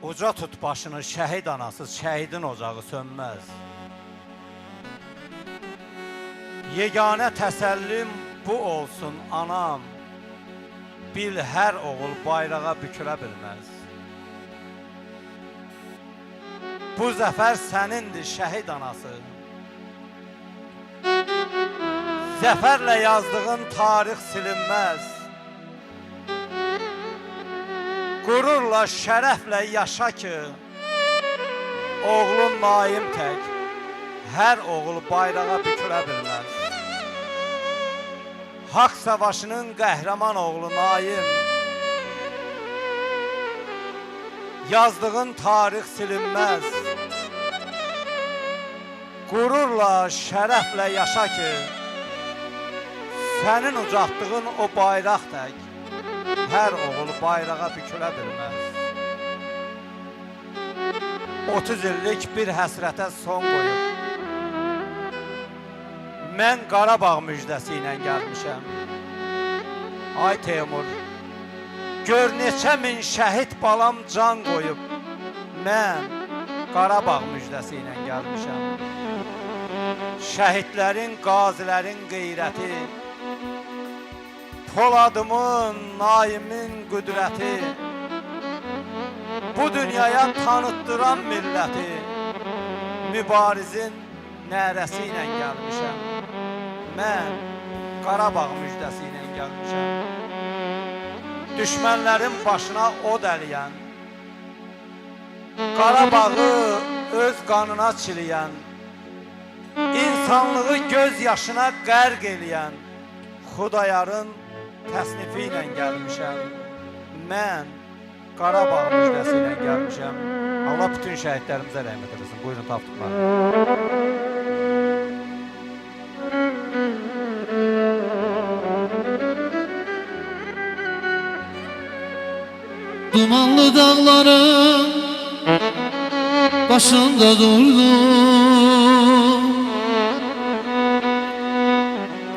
Uca tut başını şəhid anasız, şəhidin ocağı sönməz. Yeganə təsəllim bu olsun anam, bil hər oğul bayrağa bükülə bilməz. Bu zəfər sənindir şəhid anası. Zəfərlə yazdığın tarix silinməz. Qürurla, şərəflə yaşa ki, oğlun naim tək, hər oğul bayrağa bükülə bilməz. Haqq savaşının qəhrəman oğlu naim, yazdığın tarix silinməz. Qürurla, şərəflə yaşa ki, sənin ucaltdığın o bayraq tək, hər oğul bayrağa bükülə bilməz. 30 illik bir həsrətə son qoyub, mən Qarabağ müjdəsi ilə gəlmişəm. Ay Teymur, gör neçə min şəhid balam can qoyub, mən Qarabağ müjdəsi ilə gəlmişəm. Şəhidlərin, qazilərin qeyrəti, Poladımın, Naimin qüdrəti, bu dünyaya tanıttıran milləti, mübarizin nərəsi ilə gəlmişəm. Mən Qarabağ müjdəsi ilə gəlmişəm. Düşmənlərin başına od əliyən, Qarabağı öz qanına çiliyən, insanlığı göz yaşına qərq eləyən Xudayarın təsnifi ilə gəlmişəm. Mən Qarabağ müjdəsi ilə gəlmişəm. Allah bütün şəhidlərimizə rəhmət eləsin. Buyurun, tapdıqlar. Dumanlı dağların başında durdum,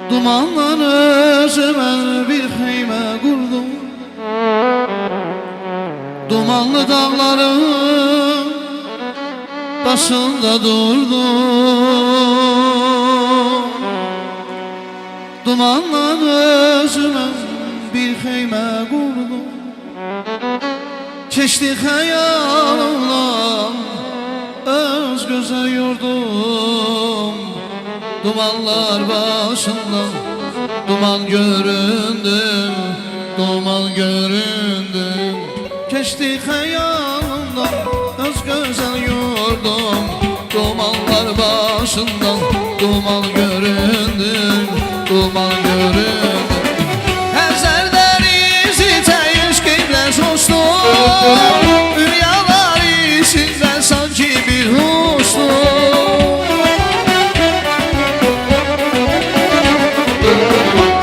dumandan özüme bir xeymə qurdum. Dumanlı dağların başında durdum, dumandan özüme bir xeymə qurdum. Keçdi xəyalımdan öz gözəl yurdum, dumanlar başından duman göründüm, duman göründüm. Keçdi xəyalımdan öz gözəl yurdum, dumanlar başından duman göründüm, duman göründüm. Rüyalar içinde sanki bir huştum,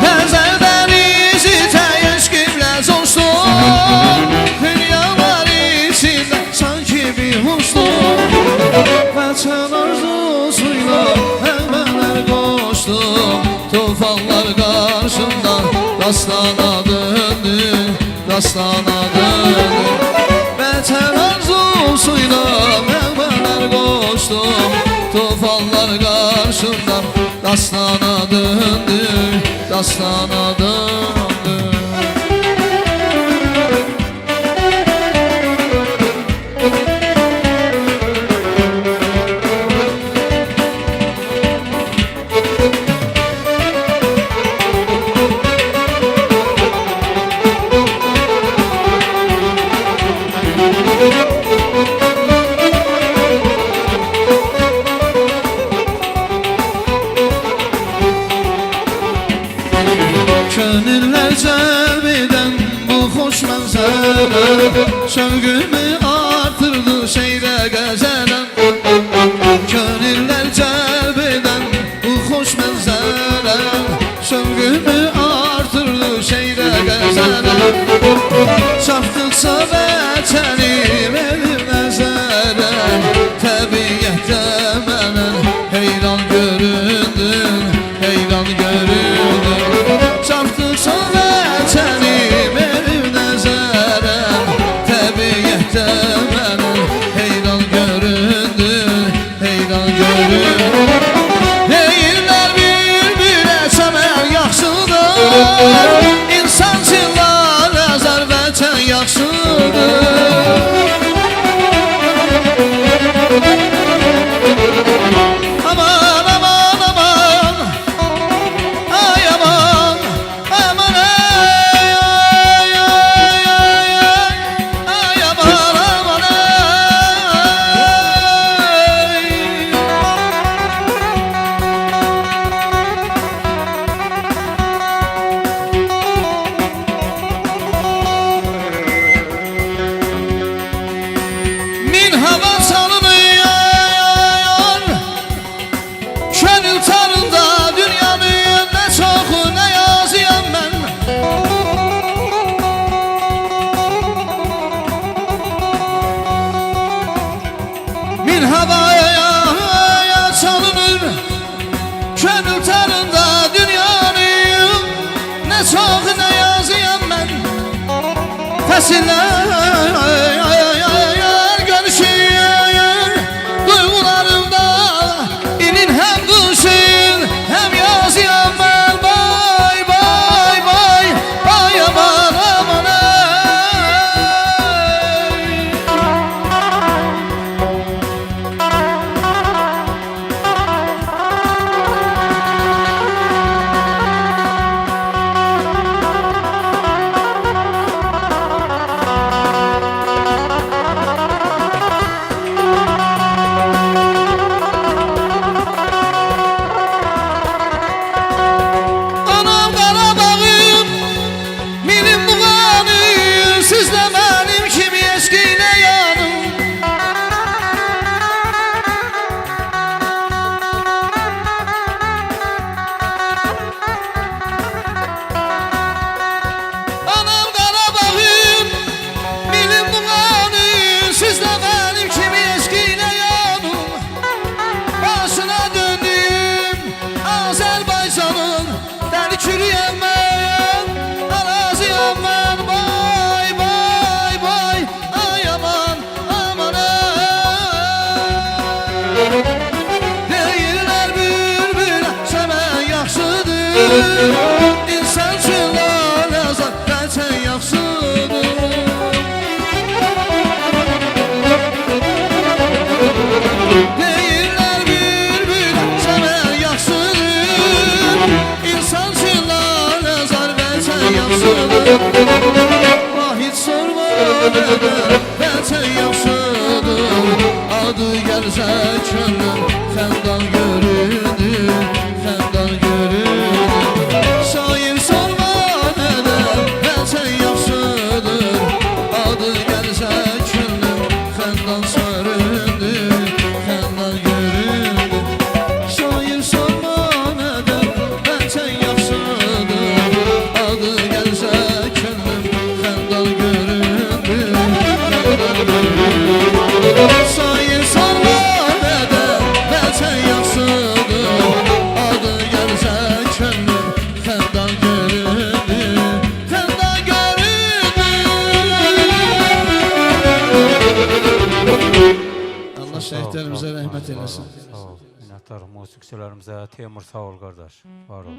Həzərdən izitə eşqimlə coşdum. Rüyalar içinde sanki bir huştum, vətən arzusuyla həmənlər qoşdum. Tufanlar qarşımda dastana döndü, dastana döndü. Vətən arzusuyla məğmələr qoşdum. Tufanlar qarşımdan dastana döndü, dastana döndü. Könüller cəlb edən bu xoş mənzərə, şövqümü artırdı şeydə qəzələm. Könüller cəlb edən bu xoş mənzərə, şövqümü artırdı şeydə qəzələm. Çapdıqca vətənim elim nəzərə, təbiyyətdə mənə heyran göründün, heyran göründün. Çapdıqca vətənim elim nəzərə, təbiyyətdə mənə Nesiller görüşür duygularımda İnin hem kışın hem yaz yaman Bay bay bay bay aman aman ey. Anam Qarabağım, milim buğanı, siz de benim kimi eskiyle yanım. Anam Qarabağım, milim buğanı, siz de benim kimi eskiyle yanım. Başına döndüm Azerbaycan'ın deli çürüyen ben Araziyem ben bay bay bay ay aman aman ey. Deyirlər bülbül səmən yaxşıdır İnsan üçün lazım bəlkə yaxşıdır Deyirlər bülbül səmən yaxşıdır İnsan üçün lazım bəlkə yaxşıdır Vahid sorma nədən bəlkə yaxşıdır Adı gəlsə könlüm fəndan göründür Fəndan göründür Şair sorma nədən bəlkə yaxşıdır Adı gəlsə könlüm fəndan göründür Fəndan göründür Şair sorma nədən bəlkə yaxşıdır Adı gəlsə könlüm fəndan göründür Şair sorma nədən bəlkə yaxşıdır Adı gəlsə könlüm fəndan göründür Fəndan göründür Allah şəhidlərimizə rəhmət eləsin. Sağ ol. Minnətdarıq musiqiçilərimizə. Teymur sağ ol qardaş. Var ol.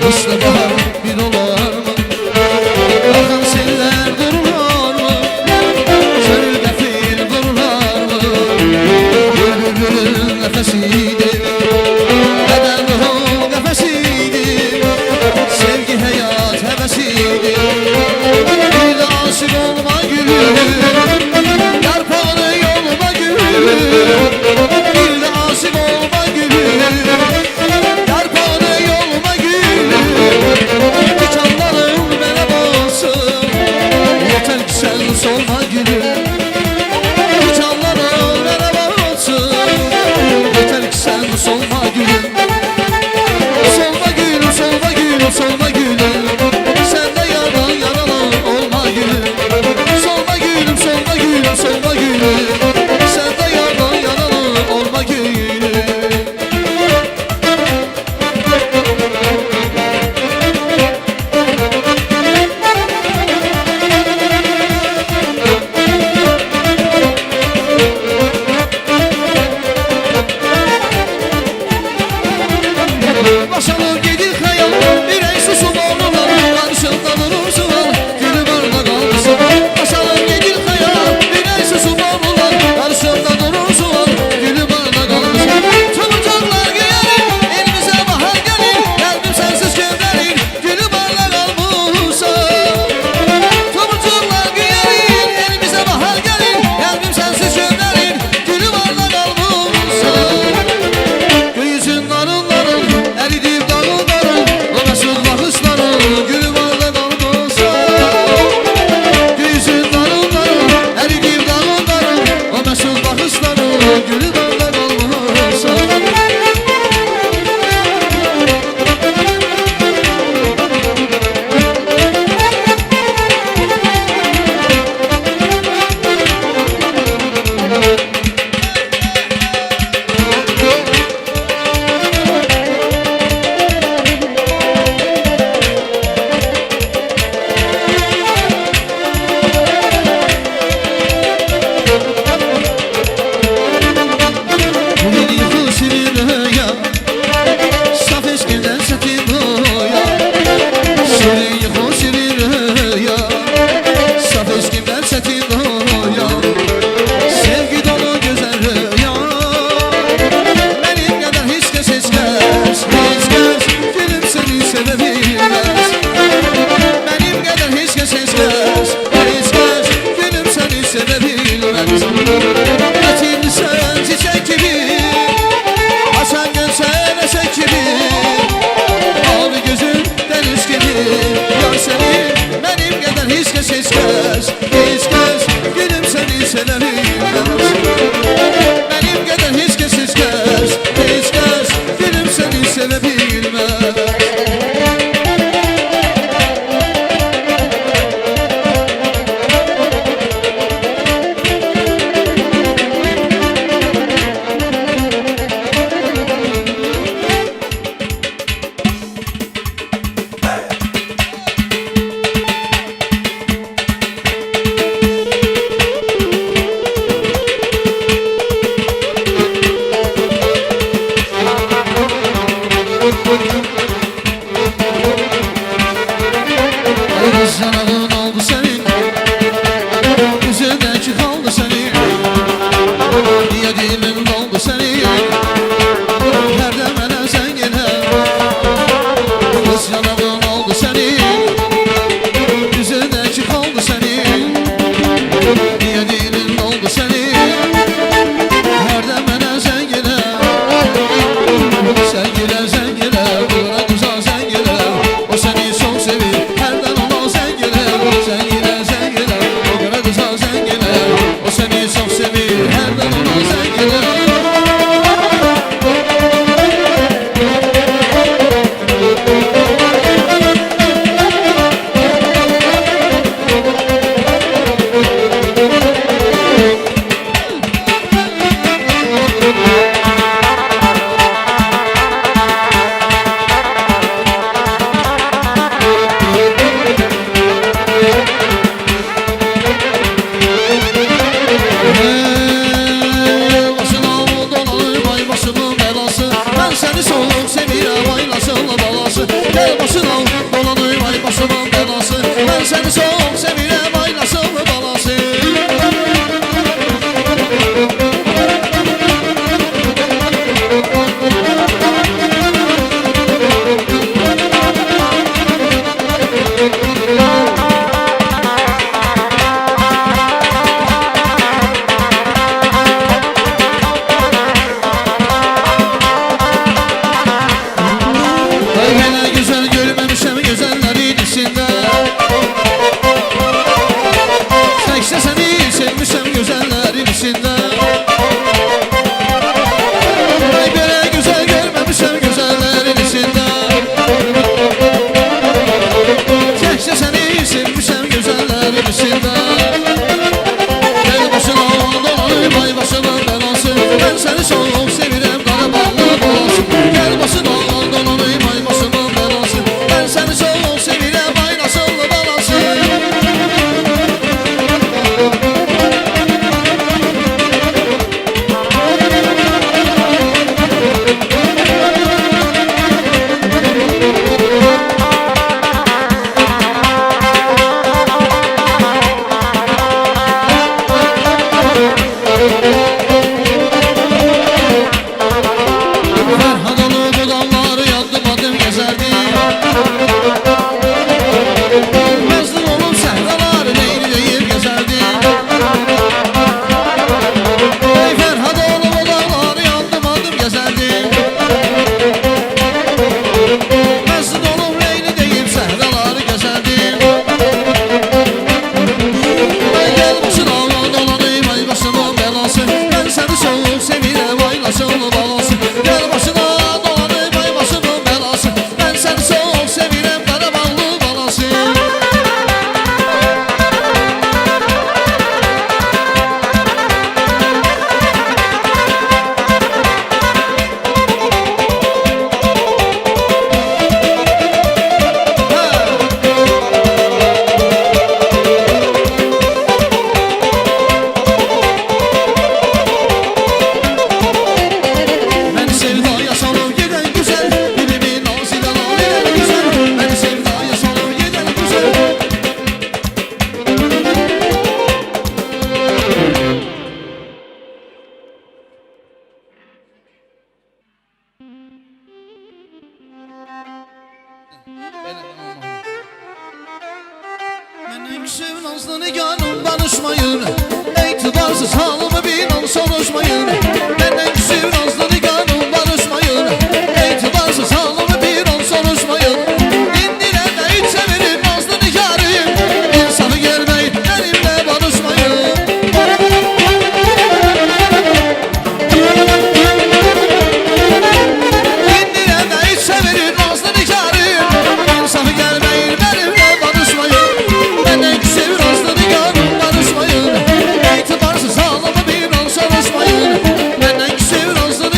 Kışla bahar bir olar mı? Akan seller dururlar mı? Gönül gafil dururlar mı? Bülbülün nefesiydi, beden ruhun nefesiydi, sevgi hayat hevesiydi. Bir de aşık olma gülüm, yarpağını yoluma gülüm. Bir de aşık olma gülüm, yarpağını yoluma gülüm. Dikanlarım benim olsun, yeter ki sen solma gülüm. Dikanlarım benim olsun, yeter ki sen solma gülüm. Solma gülüm, solma gülüm, solma gülüm. Sen de yalan yaralı olma gülüm. Solma gülüm, solma gülüm, solma gülüm. Sen de yalan yaralı olma gülüm. Başalım gelir hayal, bir ey susum oğlular, karşımda durursun al, gülüm orada kalmışsın. Başalım gelir hayal, bir ey susum oğlular, karşımda durursun al, gülüm orada kalmışsın. Çabucaklar gelir, elimize bahar gelir, kalbim sensiz gövderir, gülüm orada kalmışsın. Çabucaklar gelir, elimize bahar gelir, kalbim sensiz gövderir, gülüm orada kalmışsın. Göğüsün narın narın, eridim dağın narın, o mesut bakışların, gülüm orada kalmışsa. Göğüsün narın narın, eridim dağın narın, o mesut bakışların, gülüm orada kalmışsa. Bugün yıkıl şirin ya, saf eşkinden setim ya. Şirin yıkıl şirin ya, saf eşkinden setim ya. Sevgi dolu güzel ya, benim kadar hiç kes hiç kes, hiç kes, gülüm seni sevebilmez. Benim kadar hiç kes hiç kes, hiç kes, gülüm seni sevebilmez. Etin sen çiçek gibi, açan gülsen eşek gibi, mavi gözün deniz gibi. Yar seni benim kadar hiç kes hiç kes, hiç kes, gülüm seni sevebilmez. Benim kadar hiç kes hiç kes, hiç kes, gülüm seni sevebilmez. soğuk sevirəm aylasınlı balası Gel başına dolanayım ay başımın belası Ben seni soğuk sevirəm aylasınlı balası Öyle güzel görmemişim güzellerin içinde Sekse seni sevmişim güzellerin içinde Böyle güzel görmemişim güzellerin içinde Sekse seni sevmişim güzellerin içinde Gel başına dolanayım ay başımın belası Ben seni çok sevirem Qarabağlı balası Gel başına dolanayım ay başımın belası Ben seni çok sevirem aylasınlı balası Ferhad olup odamları yadım adım gezerdi Mezun olup sehraları neyini deyip gezerdi Ey Ferhad olup odamları yadım adım gezerdi Mezun olup neyini deyip sehraları gezerdi Ey gel başına dolanayım ay başımın belası Ben seni çok sevirem aylasınlı balası Gel başına dolanayım ay başımın belası Ben seni çok sevirem Qarabağlı balası Beni sevdaya salıp giden güzel Dilimin ağzıyla alen güzel Beni sevdaya salıp giden güzel Benim sevin nazlı niganım danışmayın İtibarsız halımı bir an soruşmayın Benim sevin nazlı niganım danışmayın İtibarsız halımı bir an soruşmayın İndirene hiç severim nazlı nigarım İnsanı gelmeyin benimle barışmayın İndirene hiç severim nazlı nigarım İnsanı gelmeyin benimle barışmayın Benden sevin nazlı nigarım barışmayın İtibarsız halımı bir an soruşmayın Benden sevin nazlı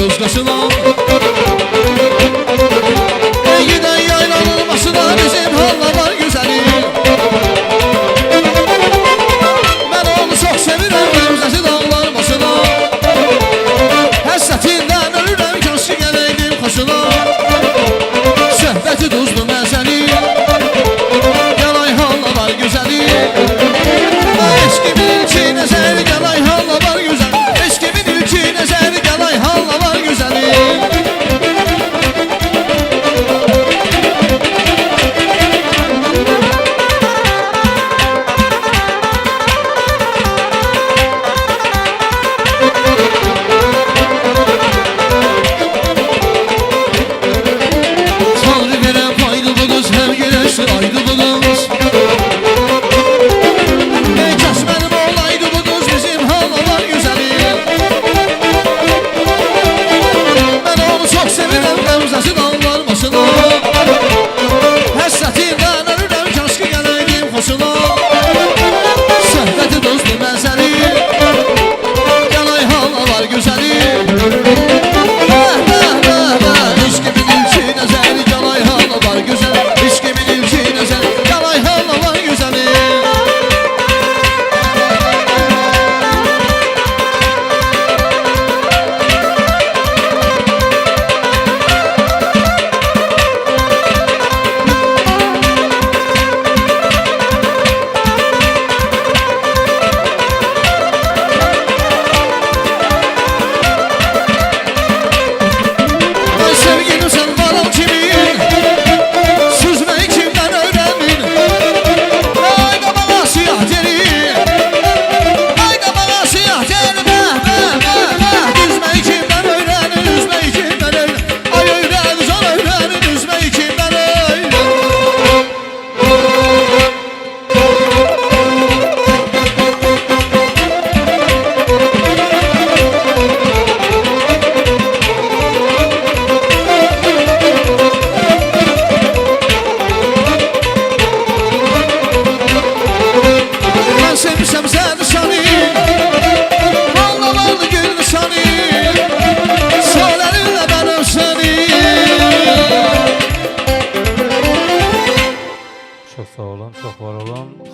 göz qaşına Giden yaylanın başına bizim hallalar güzeli Ben onu çok sevirəm Gözəsi dağlar başına Həsrətindən ölürəm Kaşı gələydim xoşuna Söhbəti duzlu məzəli Gəlay hallalar güzeli Eşkimin ilki nəzəri Gəlay hallalar güzeli Eşkimin ilki nəzəri Gəlay hallalar güzeli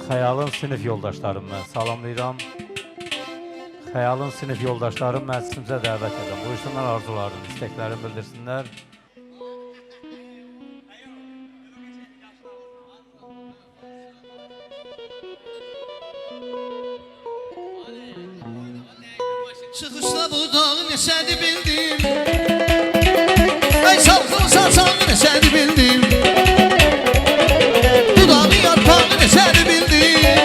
Xəyalın sinif yoldaşlarım mən salamlayıram. Xəyalın sinif yoldaşlarım məclisimizə dəvət edirəm. Buyursunlar arzularını, istəklərini bildirsinlər. Çıxışda bu dağı neçədi bildim Ey salxım salçağı neçədi bildim Bu dağın yarpağı neçədi bildim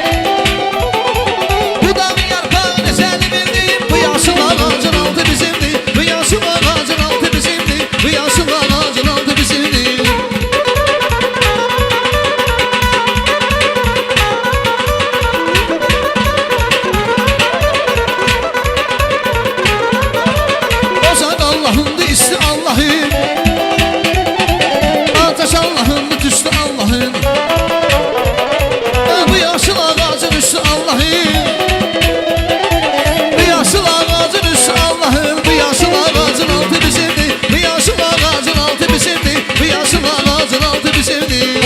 Bu dağın yarpağı neçədi bildim Bu yaşıl ağacın altı bizimdir Bu yaşıl ağacın altı bizimdir Bu yaşıl ağacın altı bizimdir Allah'ındı isti Allah'ın Ateş Allah'ındı tüstü Allah'ın Bu yaşıl ağacın üstü Allah'ın Bu yaşıl ağacın üstü Allah'ın Bu yaşıl ağacın altı bizimdir Bu yaşıl ağacın altı bizimdir Bu yaşıl ağacın altı bizimdir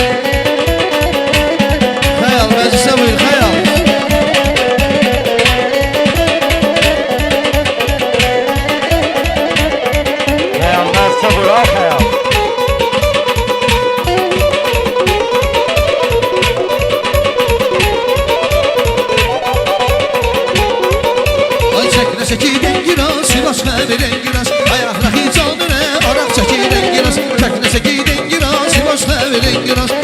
Xəyal məclisə buyur xəyal Sabır al xəyal. Ay çəklə çəkilən giras, Sivas xəbirən giras Ayaqla hicanı nə, araq çəkilən giras Çəklə çəkilən giras, Sivas xəbirən giras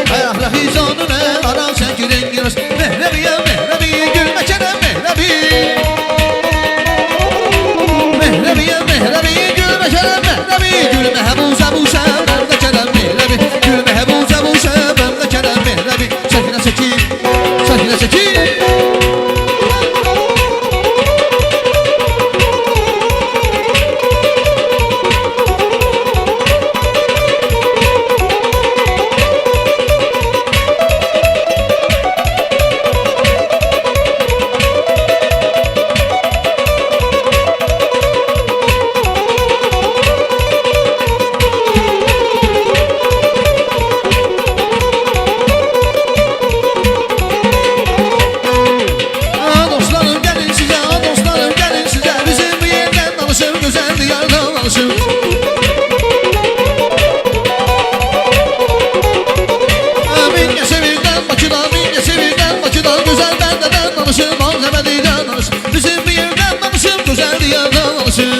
danışır, malzemediyle danışır. Bizim bir yerden danışır, güzel yerden danışır.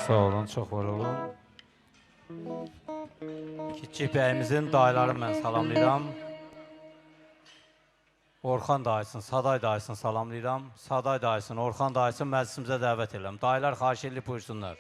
Sağ olun, çox var olun. Kiçik bəyimizin dayılarını mən salamlayıram. Orxan dayısını, Saday dayısını salamlayıram. Saday dayısını, Orxan dayısını məclisimizə dəvət edirəm. Dayılar xahiş edilib buyursunlar.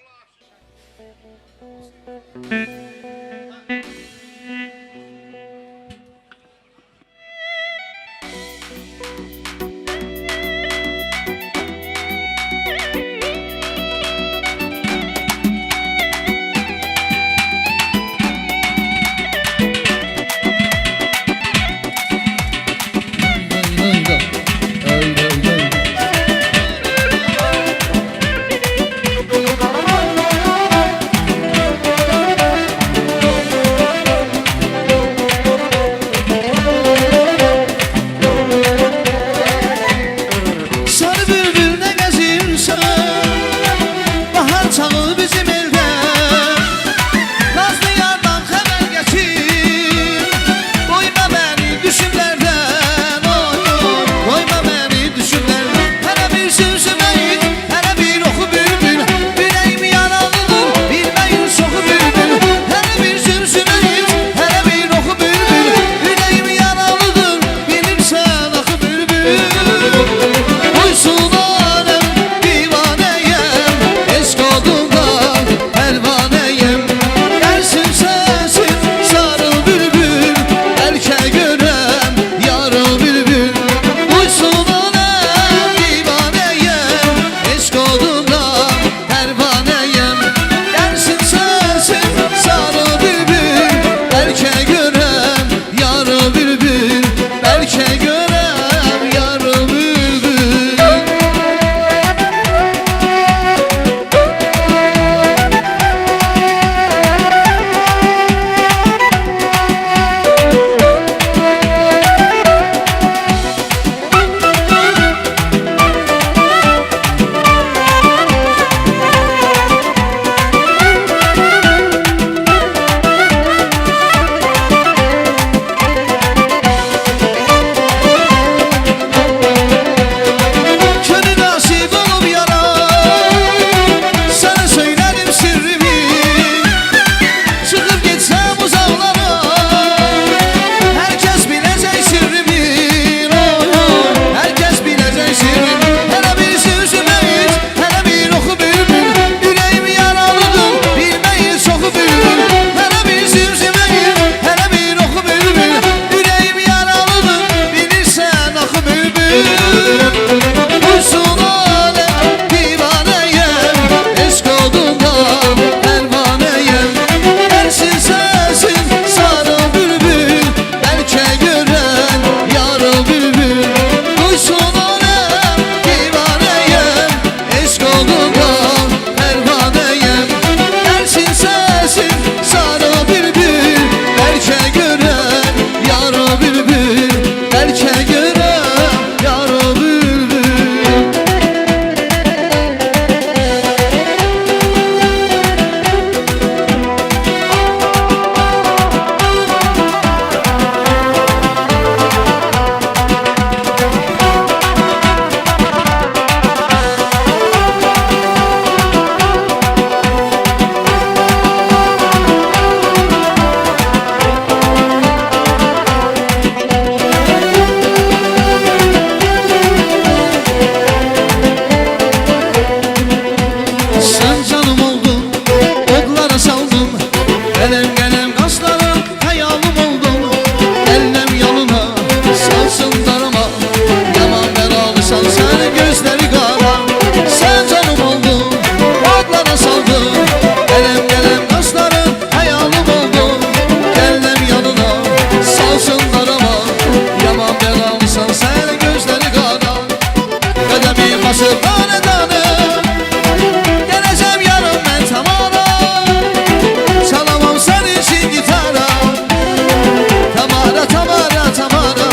basıb tane tane Gələcəm yarım mən tamara Çalamam sənin için gitara Tamara, tamara, tamara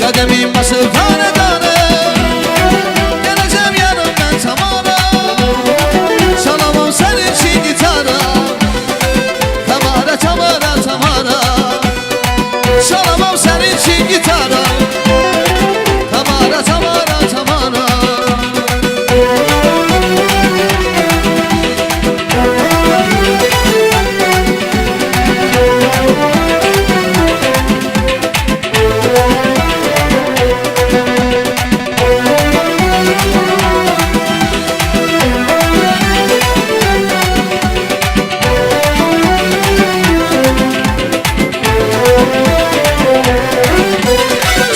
Qədəmim basıb tane tane Gələcəm yarım mən tamara Çalamam sənin için gitara Tamara, tamara, tamara Çalamam sənin için gitara Tamara, tamara, tamara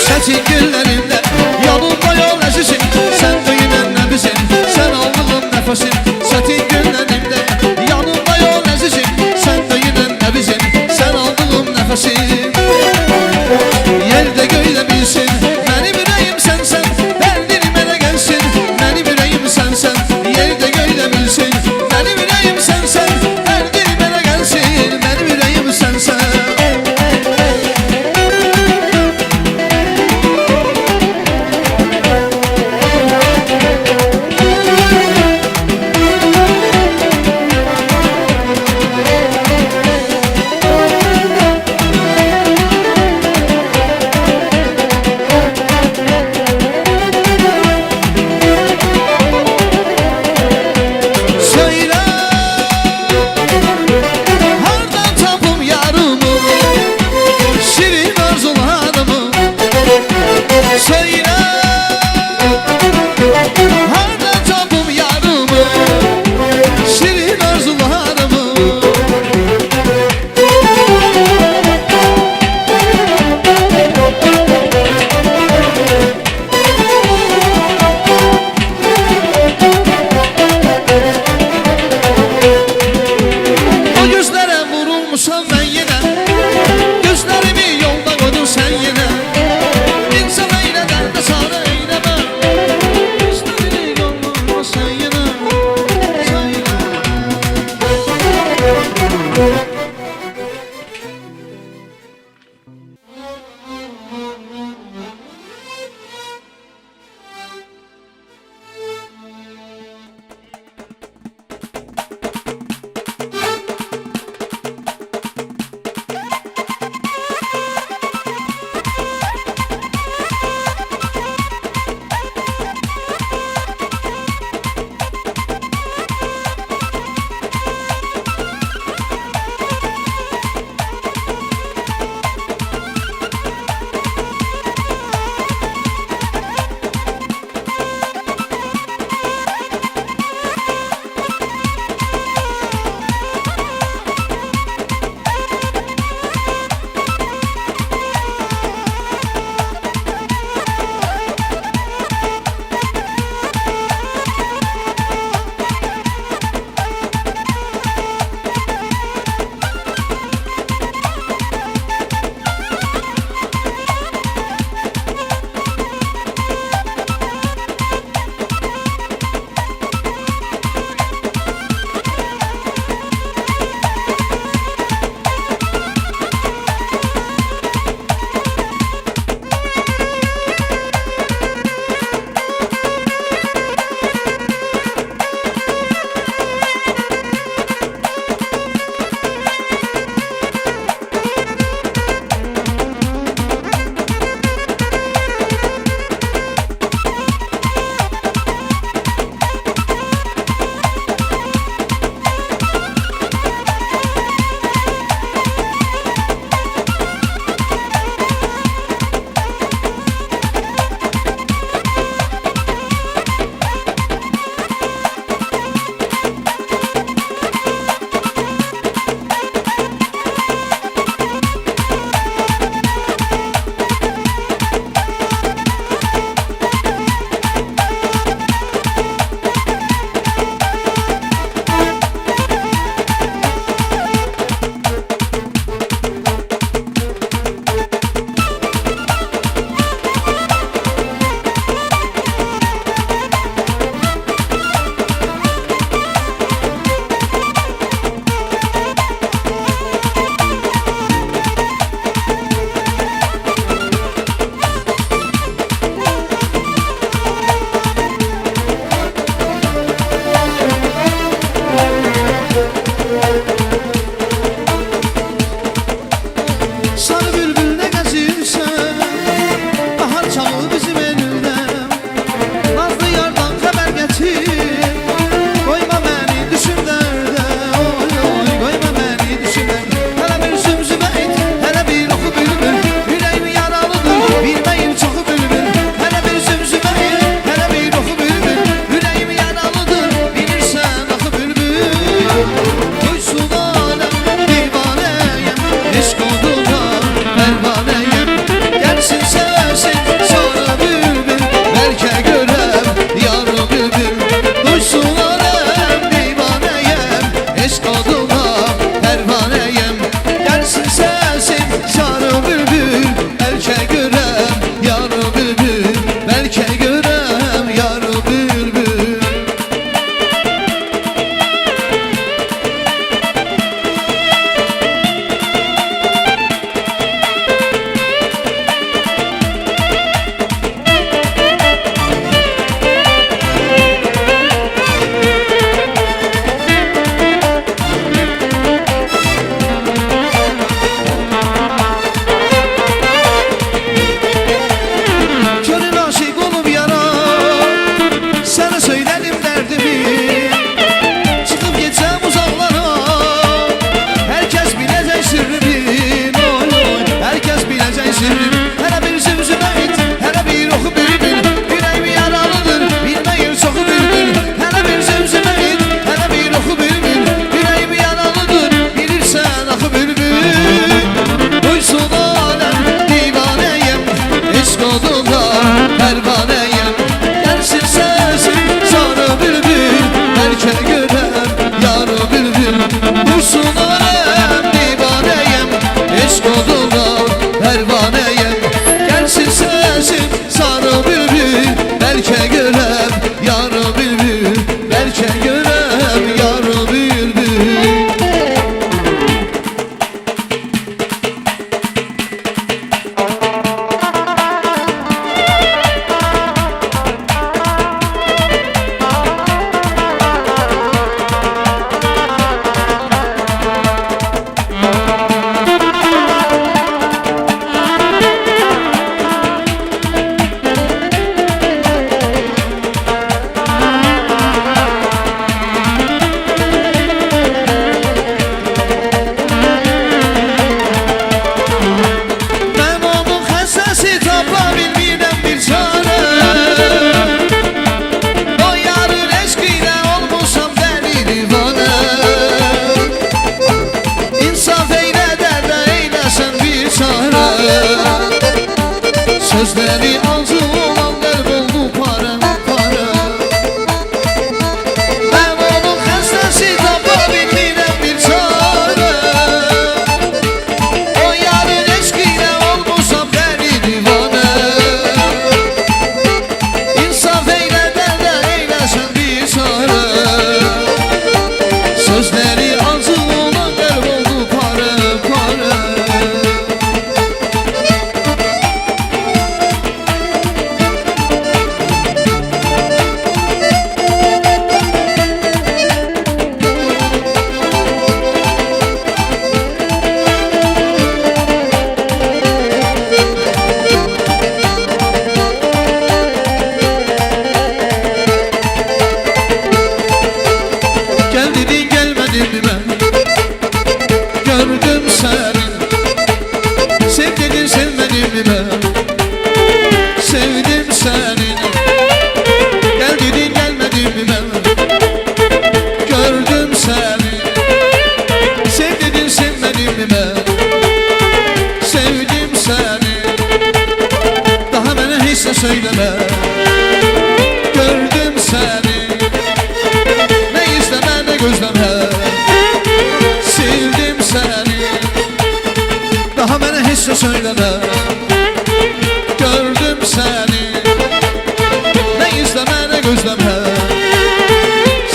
Çetin günlerinde yanımda yol əzizim Sən döyünən nəbizim, sən aldığım nəfəsim Çetin günlerinde yanımda yol əzizim Sən döyünən nəbizim, sən aldığım nəfəsim Yerdə göydə bilsin, mənim ürəyim sənsən Dərdinim elə gəlsin, mənim ürəyim sənsən Yerdə göydə bilsin, mənim ürəyim sənsən Dərdinim elə gəlsin, mənim ürəyim sənsən Söyle hardan tapım yarımı Şirin arzularımı O gözlere vurulmuşam ben yine Gözlerimi yolda koydun sen yine İnsan eyleden de sana eyleme Gözlerini söyledim derdimi. Çıkıp gitsem uzaklara, herkes bilecek sırrımı. Oy oy, herkes bilecek sırrımı. Hele bir zümzüme it, hele bir oku bülbül. Yüreğimi yaralıdır, bilmeyin çoku bülbül. Hele bir zümzüme it, hele bir oku bülbül. Yüreğimi yaralıdır, bilirsen akı bülbül. Duysun alem divaneyim, eşk odunda pervaneyim. Gelsin sesim sarı bülbül, belki görem yarı bülbül. Duysun alem divaneyim, eşk odunda pervaneyim. Gelsin sesim sarı bülbül, belki görem yarı bülbül. Belki görem yarı bülbül. Ben onun xəstəsi tapa bilmirəm bir çarə. O yarın eşqilə olmuşam dəli divanə. İnsaf eylə dərdə eyləsən bir çarə. Sözləri acı olan qəlb oldu parə parə. Ben onun xəstəsi tapa bilmirəm bir çarə. O yarın eşqilə olmuşam dəli divanə. İnsaf eylə dərdə eyləsən bir çarə. Sözləri acı olan qəlb oldu parə parə. Gel dedin gelmedin mi ben? Gördüm seni. Sev dedin sevmedin mi ben? Sevdim seni. Gel dedin gelmedin mi ben? Gördüm seni. Sev dedin sevmedin mi ben? Sevdim seni. Daha bana hiç de söyleme. Gördüm seni. Ne izleme ne gözleme. Sevdim seni. Daha bana hiç de söyleme. Gördüm seni. Ne izleme ne gözleme.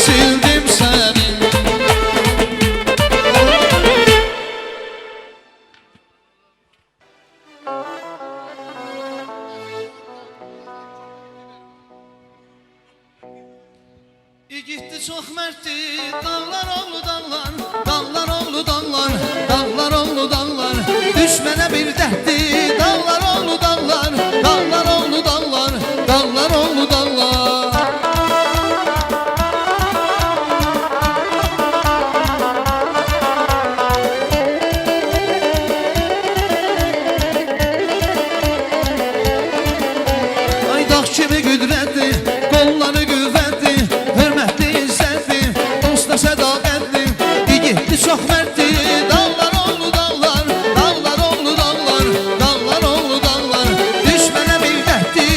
Sevdim seni. Yiğitdi çox mərddi, dağlar oğlu dağlar, dağlar oğlu dağlar, dağlar oğlu dağlar. Düşmənə bir dəhddi, dağlar oğlu dağlar, dağlar oğlu dağlar, dağlar oğlu dağlar. Ay dağ kimi qüdrətli, qolları qüvvətli, hörmətli izzətli, dosta sədaqətli. Yiğitdi çox mərddi, dağlar oğlu dağlar, dağlar oğlu dağlar, dağlar oğlu dağlar. Düşmənə bir dəhddi,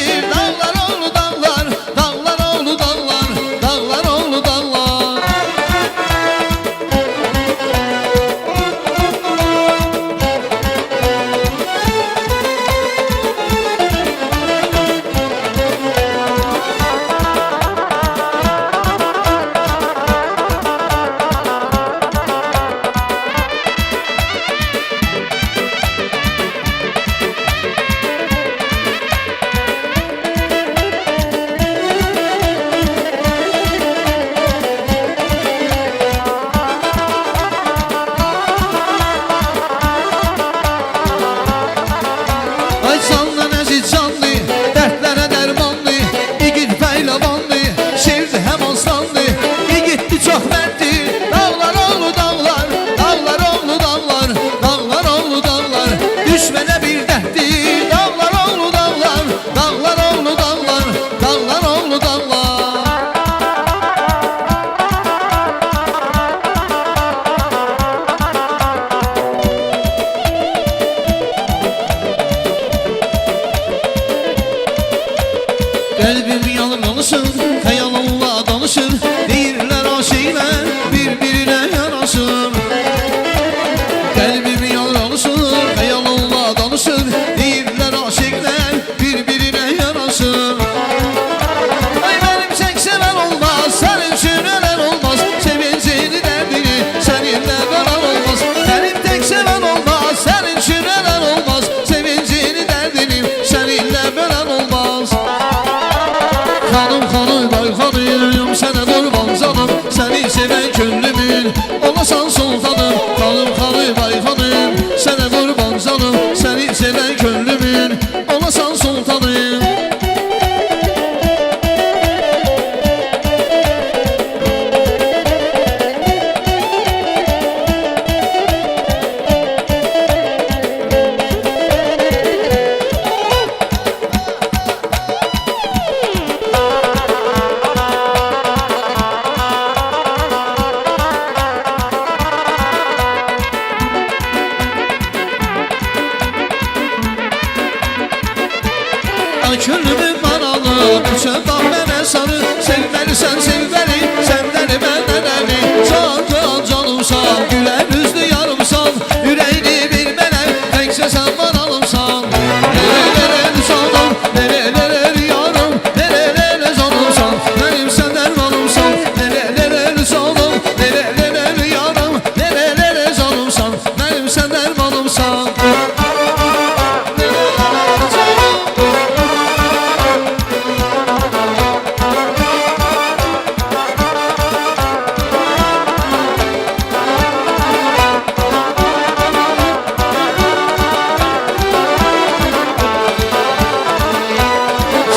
Bilirsən sev bəni, səndən məndən əli. Can can canımsan, gülər üzlü yarımsan. Ürəyini bir mənə, təkcə sən bana alımsan. Nereler canım, nereler yarım. Nereler canımsan, mənim səndən malımsan. Nereler canım, nereler yarım. Nereler canımsan, mənim səndən malımsan.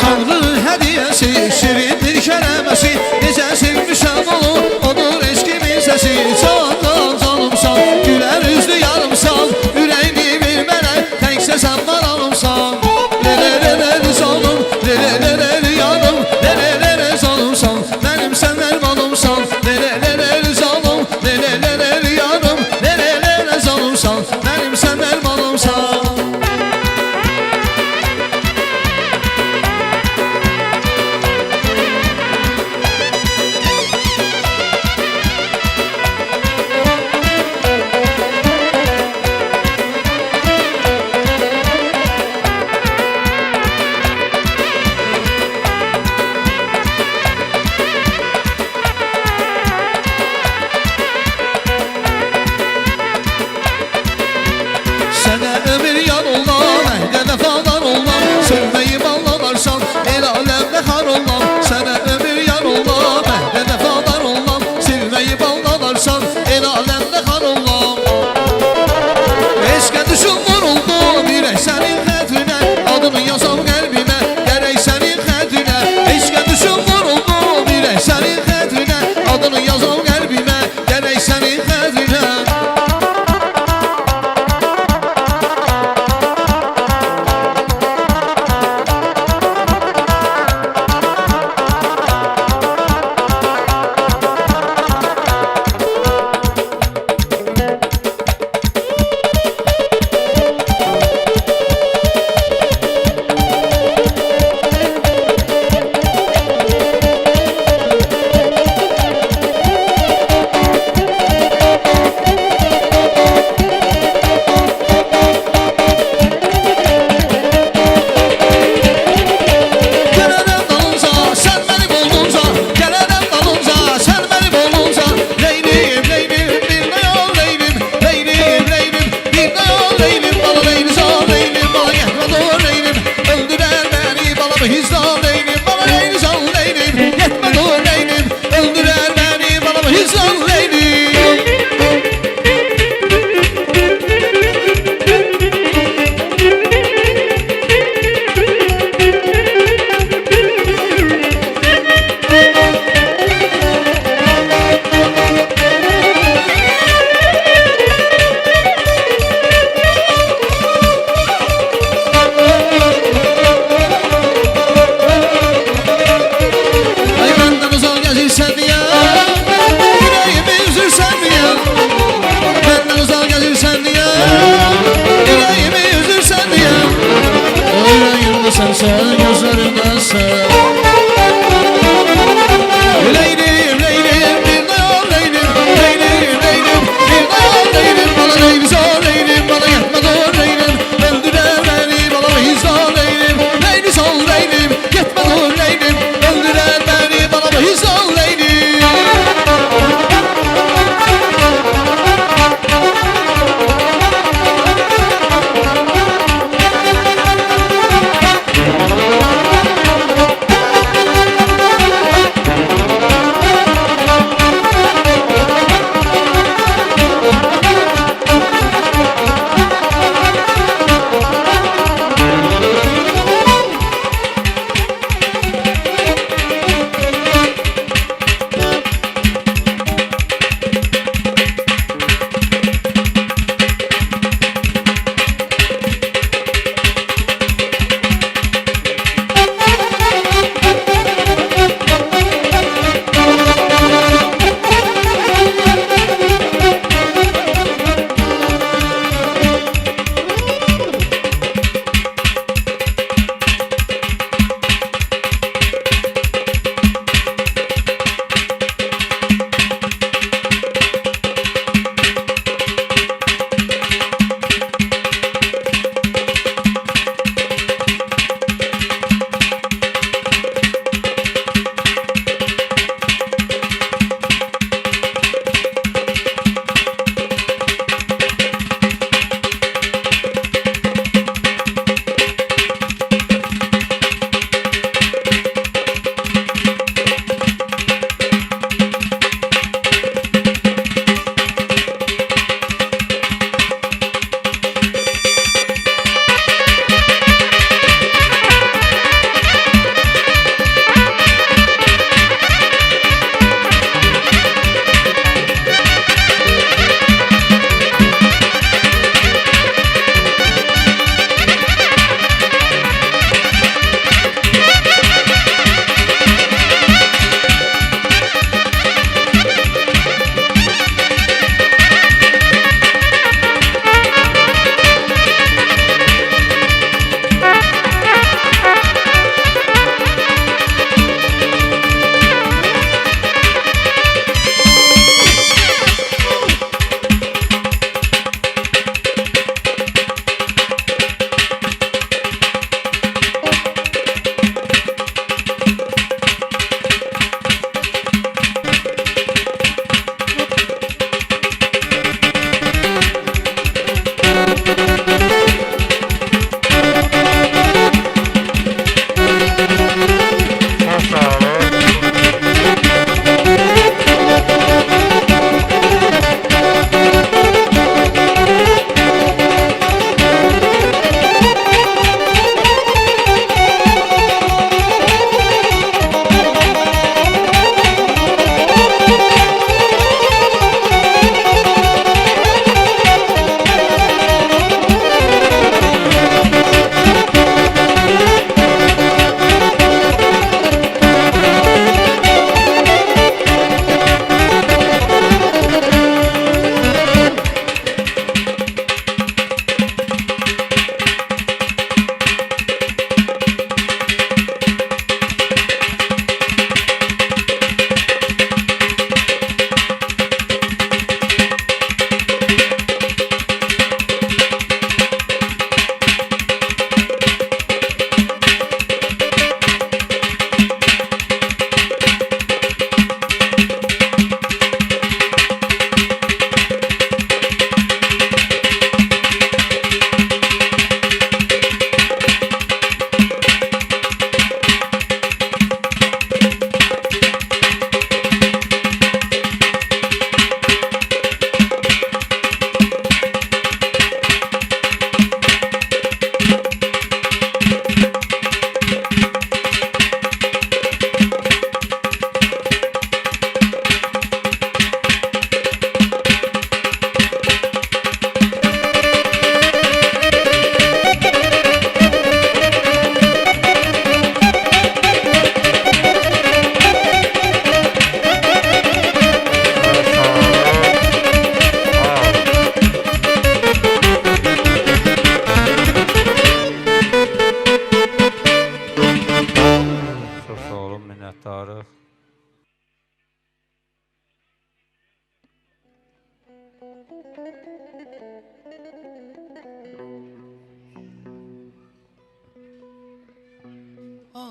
Tanrının hədiyəsi, şirin bir kələməsi. Necə sevmişəm onu, odur eşkimin səsi. Can can canımsan, gülər üzlü yarımsan. Ürəyini bir mənə, təkcə sən bana alımsan. Lelələr canım, lelələr yarım. Lelələr canımsan, mənim səndən malımsan. Lelələr canım, lelələr yarım. Lelələr canımsan, mənim səndən malımsan. Sənə ömür yar olmam, əhdə vəfadar olmam. Sevməyib anlamarsan, el aləmdə xar olmam. Sənə ömür yar olmam, əhdə vəfadar olmam. Sevməyib anlamarsan, el aləmdə xar olmam. Eşqə düşün vuruldum, ürək sənin xətrinə. Adını yazam qəlbimə, gərək sənin xətrinə. Eşqə düşün vuruldum, ürək sənin xətrinə. Adını yazam qəlbimə, gərək sənin xətrinə.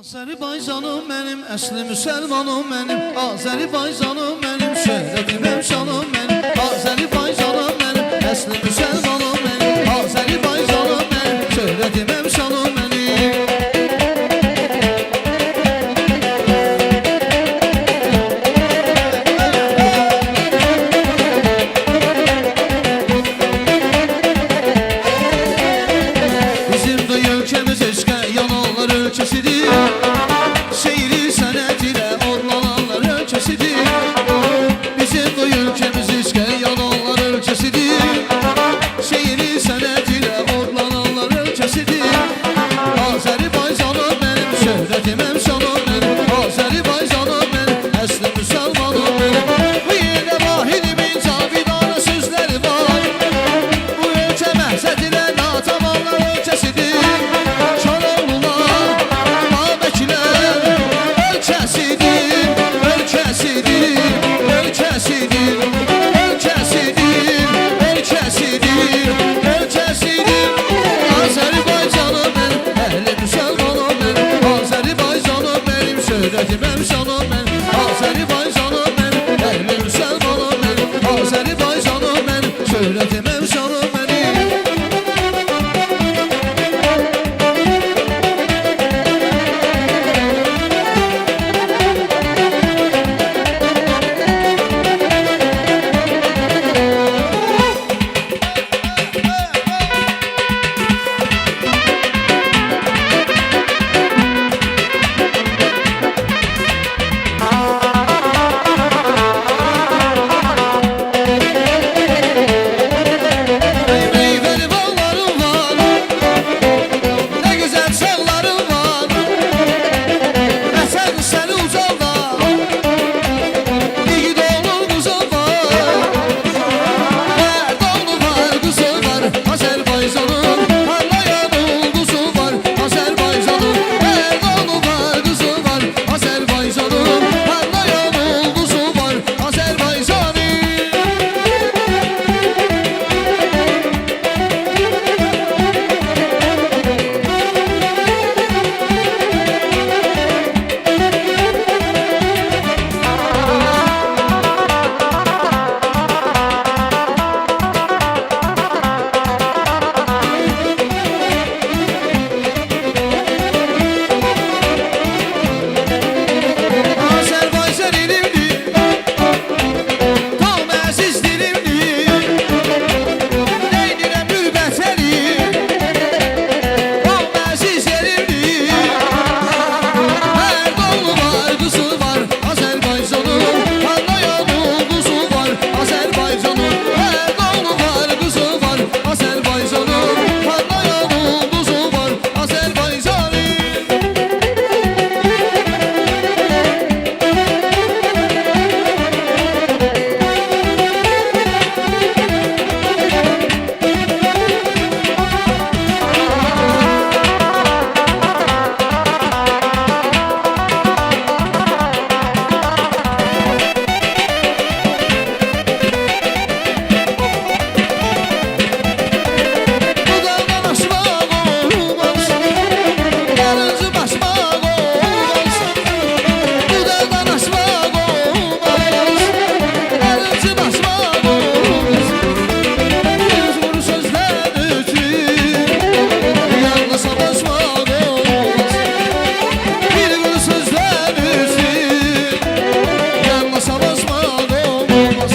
Azərbaycanım mənim, əsli müsəlmanım mənim, Azərbaycanım mənim, şöhrətim əmşanım mənim, Azərbaycanım mənim, əsli müsəlmanım mənim, Azərbaycanım mənim, şöhrətim əmşanım mənim. Bizim de ölkəmiz eşqə yananlar ölkəsidir, şeiri sənət ilə orlananlar ölkəsidir. Bizim de ölkəmiz eşqə yananlar ölkəsidir, şeiri sənət ilə orlananlar ölkəsidir. Azərbaycanım mənim, şöhrətim əmşanım mənim, Azərbaycanım mənim, əsli müsəlmanım mənim. Bu yerdə vahidimin cavidana sözləri var, bu ölkə məhzət ilə natamanlar ölkəsidir. Koroğlular, Babəklər ölkəsidir, ölkəsidir, ölkəsidir, ölkəsidir, ölkəsidir, ölkəsidir. Azərbaycanım mənim, əhli müsəlmanım mənim, Azərbaycanım mənim, şöhrətim əmşanım mənim, Azərbaycanım mənim, əhli müsəlmanım mənim, Azərbaycanım mənim, şöhrətim əmşanım mənim. Meyveli bağlarım var, ne güzel çağlarım var, Esen seni ucalda, İyi dolu kuzum var, Merdanlı var kuzum var, Azerbaycan'ın parlayan ulduzu var, Azerbaycan'ın Merdanlı var kuzum var, Azerbaycan'ın parlayan ulduzu var, Azerbaycan'ın. Azerbaycan elimdir, tam əziz dilimdir, neynirəm mürbətəli, tam əziz elimdir. Mərdanlı var, qızı var, Azərbaycanın parlayan ulduzu var, Azərbaycanın Mərdanlı var, qızı var, Azərbaycanın parlayan ulduzu var, Azərbaycanın. Budağdan aşmaq olmaz, yarıncı başmaq olmaz. Budağdan aşmaq olmaz, yarıncı başmaq olmaz. Yüz vur sözlər üçün, yanına savaşmaq olmaz. Bir vur sözlər üçün, yanına savaşmaq olmaz.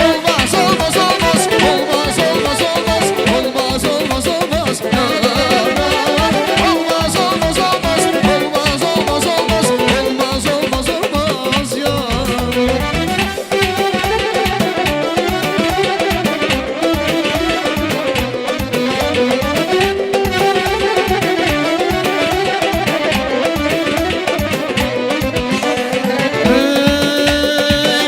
Olmaz, olmaz, olmaz, olmaz, olmaz, olmaz, olmaz, olmaz, olmaz, olmaz, olmaz, olmaz, olmaz, olmaz, olmaz, olmaz, ya.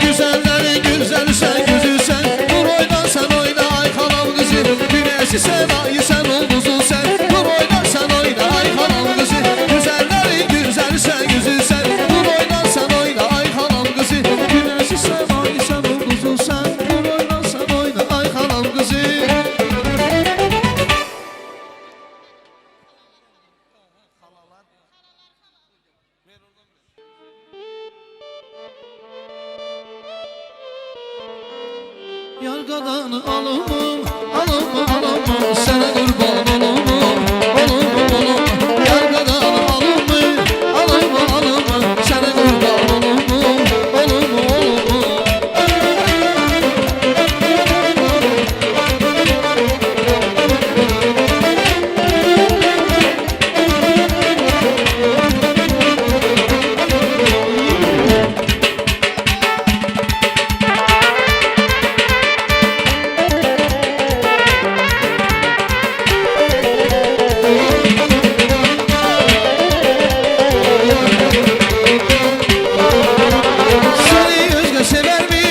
Güzellerin güzeli sen, güzü sen, dur oyna sen oyna, ay kanal kızı, güneşi sen, ayı sen, ulduzu sen, dur oyna sen oyna, ay kanal kızı. Güzellerin güzeli sen, güzü sen, dur oyna sen oyna, ay kanal kızı, güneşi sen, ayı sen, ulduzu sen, dur oyna sen oyna, ay kanal kızı. Yargadan alımım, alımım, alımım, sana kurban olumum, olumum, olumum. Yargadan alımım, alımım, alımım, sana kurban olumum, olumum, olumum. Seni özge sever mi?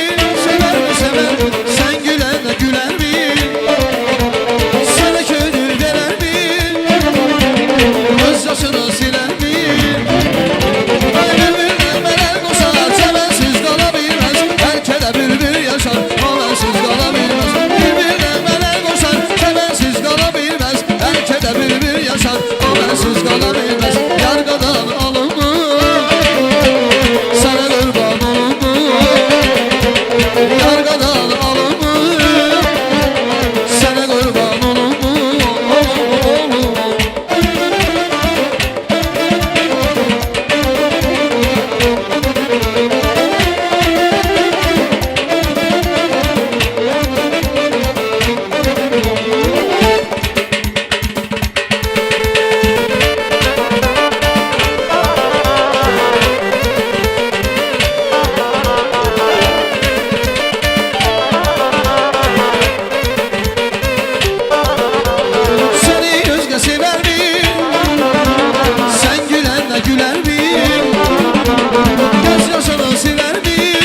Sever mi, sever mi? Sen gülen de güler mi? Sana gönül verer mi? Göz yaşını siler mi? Ay bülbül melek olsa sevensiz kalabilmez. Erkede bülbül yaşar, o bensiz kalabilmez. Bülbül melek olsa sevensiz kalabilmez. Erkede bülbül yaşar, o bensiz kalabilmez. Yargadan alımı sana kurban olumum, yargadan alımı sana kurban olumum, olumum. Seni özge sever mi? Sen gülen de güler mi? Göz yaşını siler mi?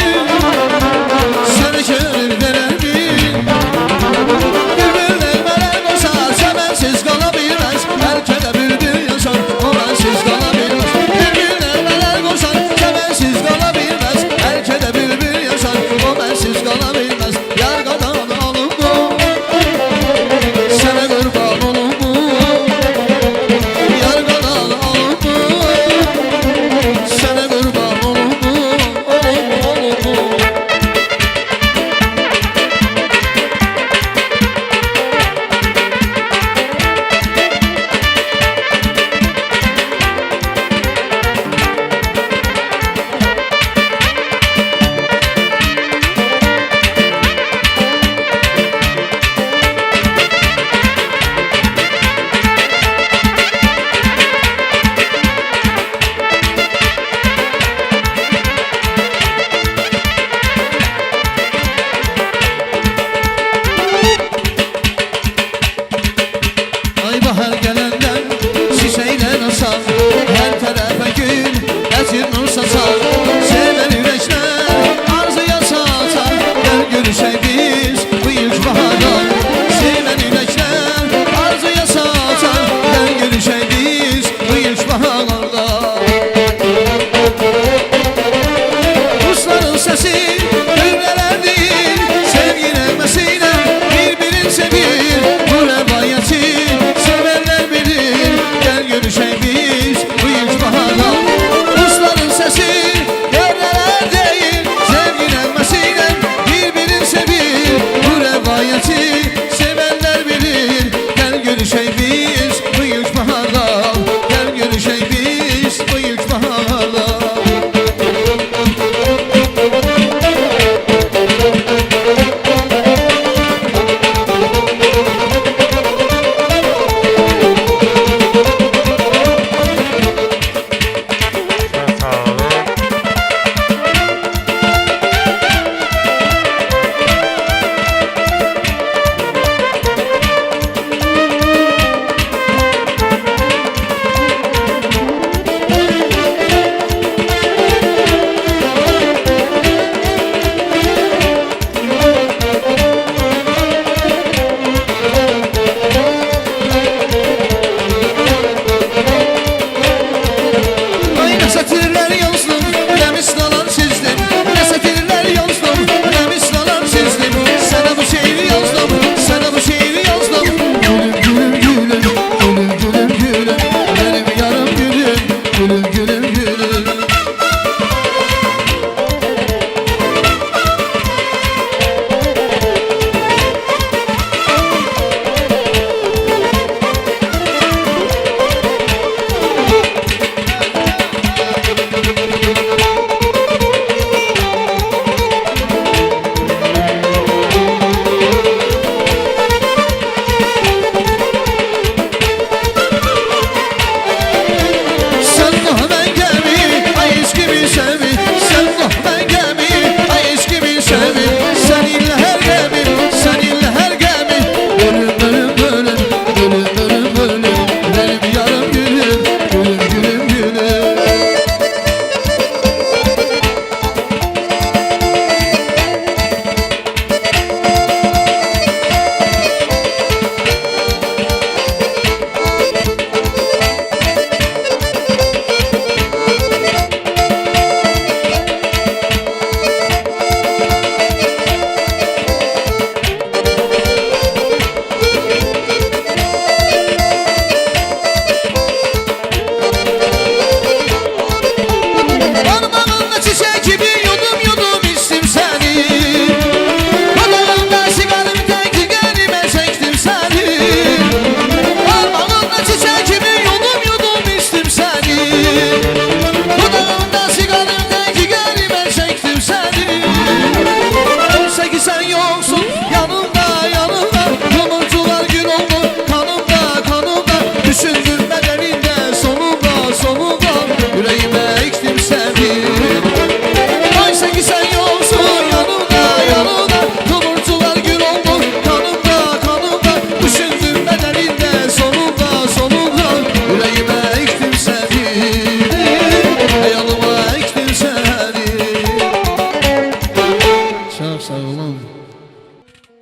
Sana gönül verer mi? Bülbül melek olsa sevensiz kalabilmez. Erkede bülbül yaşar, o bensiz kalabilmez. Bülbül melek olsa sevensiz kalabilmez. Erkede bülbül yaşar, o bensiz kalabilmez. Yargadan alımım, sana kurban olumum, yargadan alımım, sana kurban olumum, olumum, olumum. Ay bahar gelenden çiçeğler asar, her tarafa gül esir nur saçar. Seven yürekler arzuya saçar, gel görüşelim biz bu ilk baharda. Seven yürekler arzuya saçar, gel görüşelim biz bu ilk baharda. Kuşların sesi gülmeler değil, sevgi nefesiyle birbirini sevir. Bu revayeti sevenler bilir, gel görüşelim biz bu ilk baharda. Kuşların sesi gülmeler değil, sevgi nefesiyle birbirini sevir. Bu revayeti sevenler bilir, gel görüşelim biz bu ilk baharda. Gel görüşelim biz bu ilk baharda.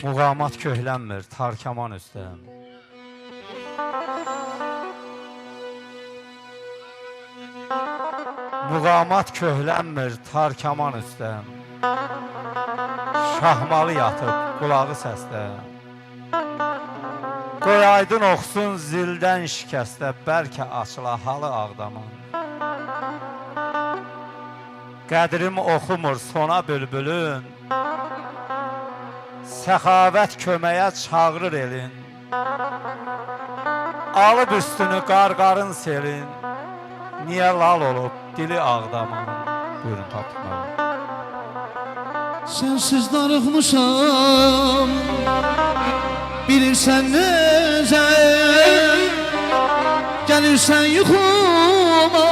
Muğamat köhlənmir tarkaman üstə. Muğamat köhlənmir tarkaman üstə. Şahmalı yatıb qulağı səsdə. Qoy aydın oxsun zildən şikəstə, bəlkə açıla halı Ağdamın. Qədrimi oxumur sona bülbülün, səxavət köməyə çağırır elin. Alıb üstünü qarqarın selin, niyə lal olub dili Ağdamın? Buyurun tapdıq. Sensiz darıxmışam, bilirsən necə, gəlirsən yuxuma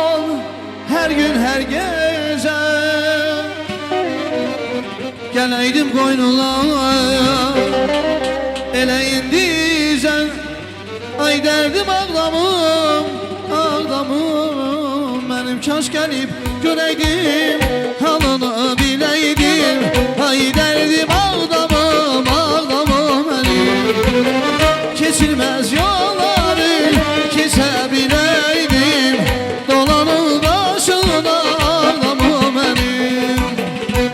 hər gün hər gecə. Gələydim qoynuna, elə indicən, ay dərdim Ağdamım, Ağdamım. Mənim kaş gəlib görəydim, halını biləydim. Ay dərdim Ağdamım, Ağdamım mənim. Keçilməz yolları keçə biləydim, dolanın başına Ağdamım mənim.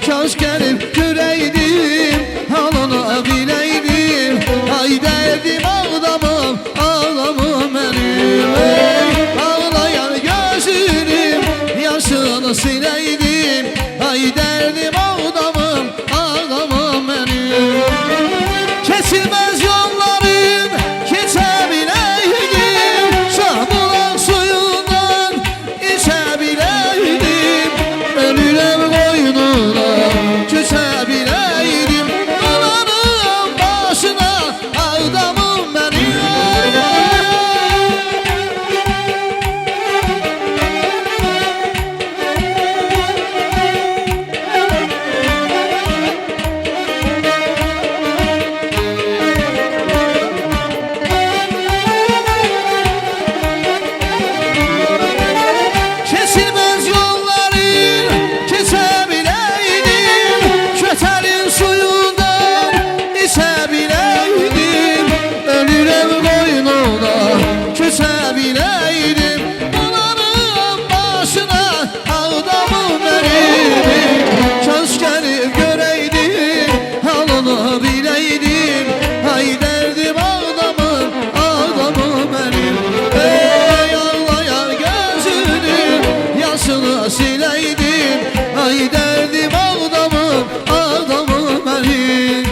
Kaş gəlib görəydim, halını biləydim. Ay dərdim Ağdamım, Ağdamım mənim. Ağlayan gözünüm yaşını siləydim. Ay dərdim Ağdamım, Ağdamım mənim. Keçilməz yolların keçə biləydim, Şahbulaq suyundan içə biləydim. Ölürəm qoynuna köçə biləydim, dolanım başına Ağdamım mənim. Keçilməz yolların keçə biləydim, Kötəlin suyundan içə biləydim. Ölürəm qoynuna köçə biləydim, dolanım başına Ağdamım mənim. Kaş gəlib görəydim, halını biləydim. Ay dərdim Ağdamım, Ağdamım mənim. Ey ağlayan gözünün yaşını siləydim. Ay dərdim Ağdamım, Ağdamım mənim.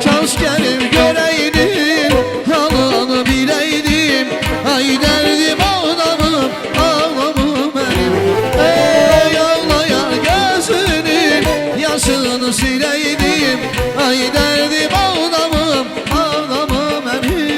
Kaş gəlib görəydim, halını biləydim. Ay dərdim Ağdamım, Ağdamım mənim. Ey ağlayan gözünün yaşını siləydim. Ay dərdim Ağdamım, Ağdamım mənim.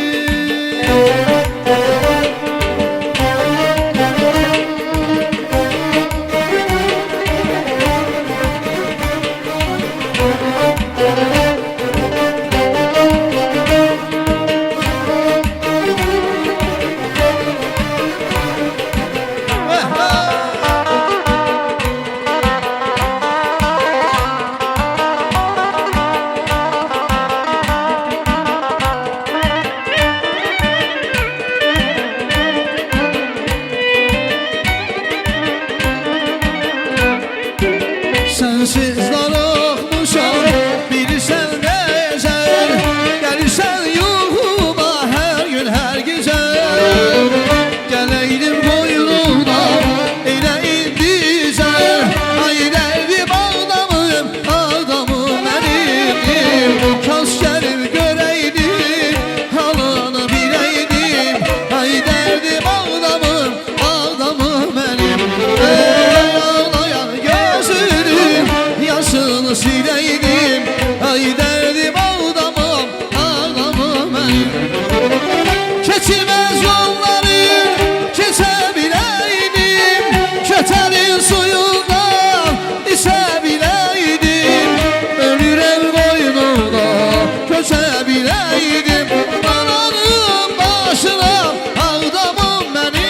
Sensiz darıxmışam, bilirsən necə, gəlirsən yuxuma hər gün hər gecə. Gələydim qoynuna elə indicə, ay dərdim Ağdamım, Ağdamım mənim. Kaş gəlib görəydim, halını biləydim. Ay dərdim Ağdamım, Ağdamım mənim. Ey ağlayan gözünün yaşını siləydim. Ay dərdim Ağdamım, Ağdamım mənim. Keçilməz yolları keçə biləydim, Kötəlin suyundan içə biləydim. Ölürəm qoynuna köçə biləydim, dolanım başına Ağdamım mənim.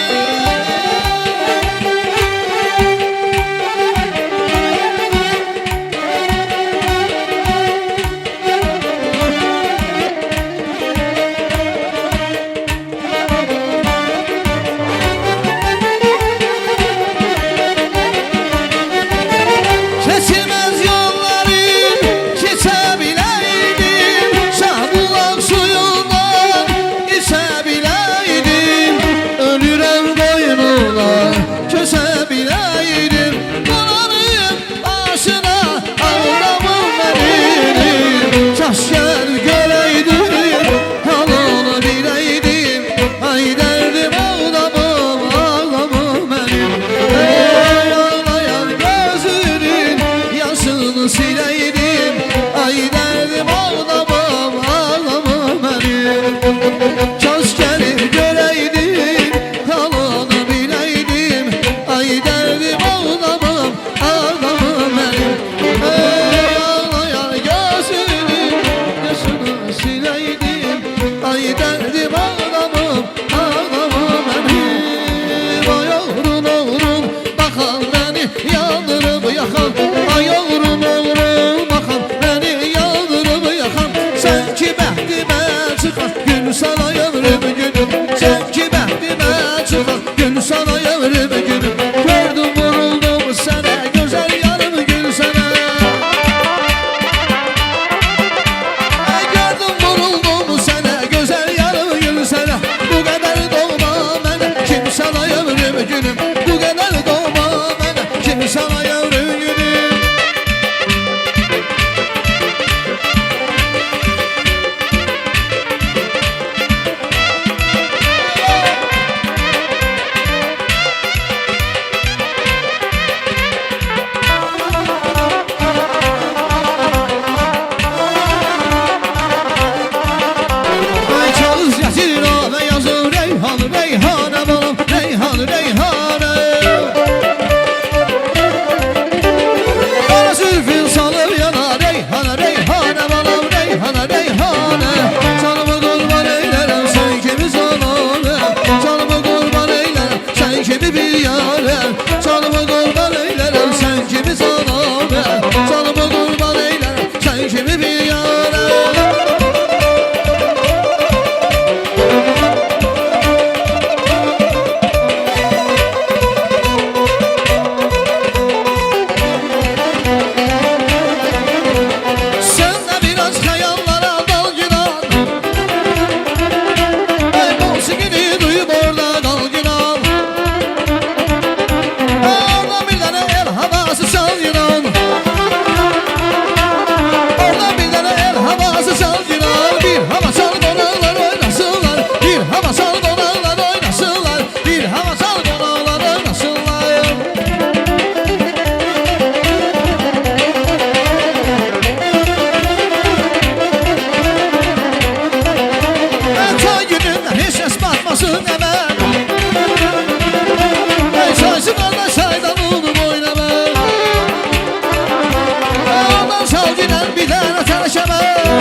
çəkəmə